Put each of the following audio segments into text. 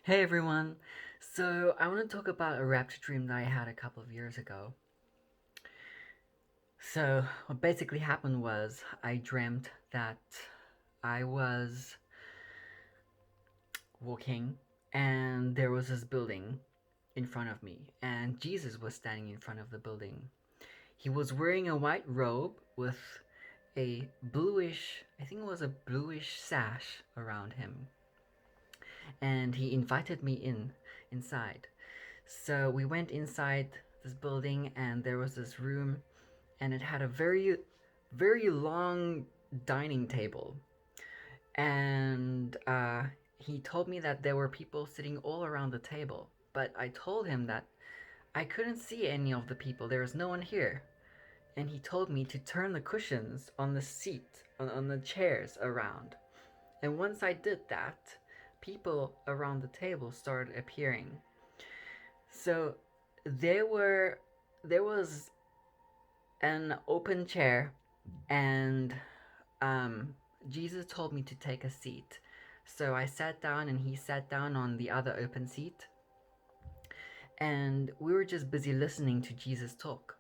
Hey everyone! So, I want to talk about a rapture dream that I had a couple of years ago. So, what basically happened was I dreamt that I was walking and there was this building in front of me, and Jesus was standing in front of the building. He was wearing a white robe with a bluish, I think it was a bluish sash around him, and he invited me inside. So we went inside this building, and there was this room, and it had a very long dining table. And he told me that there were people sitting all around the table, but I told him that I couldn't see any of the people. There was no one here. And he told me to turn the cushions on the seat, on the chairs around. And once I did that, people around the table started appearing. So there was an open chair, and um, Jesus told me to take a seat. So I sat down, and he sat down on the other open seat, and we were just busy listening to Jesus talk.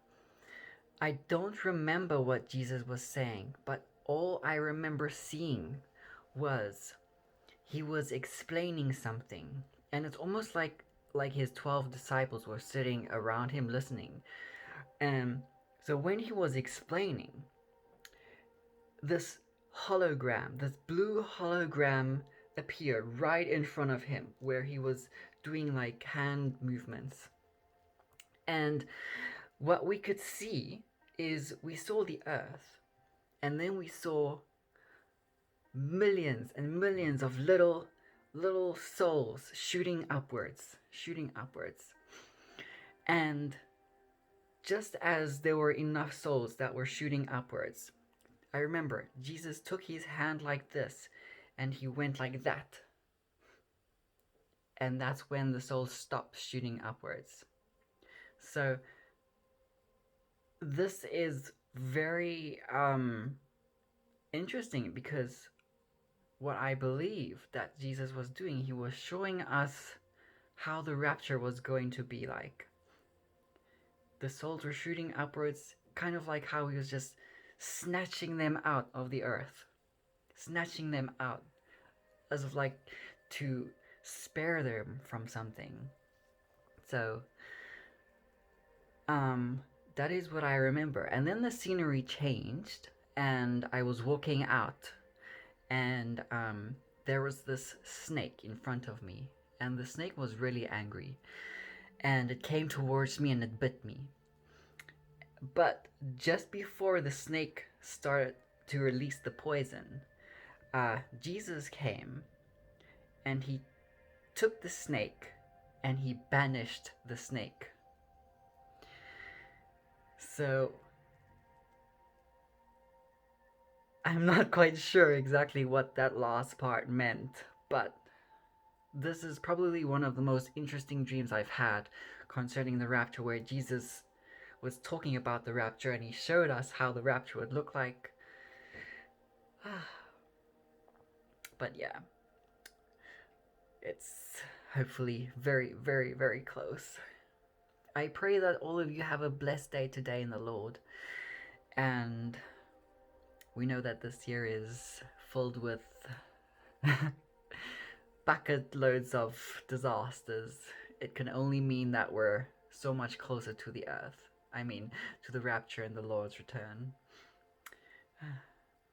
I don't remember what Jesus was saying, but all I remember seeing was he was explaining something, and it's almost like his 12 disciples were sitting around him listening. So when he was explaining, this this blue hologram appeared right in front of him where he was doing like hand movements. And what we could see is we saw the earth, and then we saw millions and millions of little souls shooting upwards. And just as there were enough souls that were shooting upwards, I remember Jesus took his hand like this and he went like that. And that's when the souls stopped shooting upwards. So this is very interesting, because what I believe that Jesus was doing, he was showing us how the rapture was going to be like. The souls were shooting upwards, kind of like how he was just snatching them out of the earth, snatching them out, as of like to spare them from something. So, that is what I remember. And then the scenery changed, and I was walking out, and there was this snake in front of me, and the snake was really angry, and it came towards me and it bit me. But just before the snake started to release the poison, Jesus came and he took the snake and he banished the snake. So I'm not quite sure exactly what that last part meant, but this is probably one of the most interesting dreams I've had concerning the rapture, where Jesus was talking about the rapture and he showed us how the rapture would look like. But yeah, it's hopefully very close. I pray that all of you have a blessed day today in the Lord, and we know that this year is filled with bucket loads of disasters. It can only mean that we're so much closer to the earth. I mean, to the rapture and the Lord's return.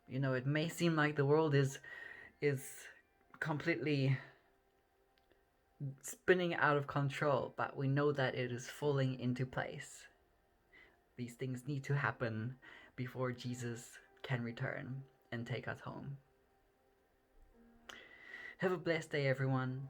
You know, it may seem like the world is completely spinning out of control, but we know that it is falling into place. These things need to happen before Jesus can return and take us home. Have a blessed day, everyone.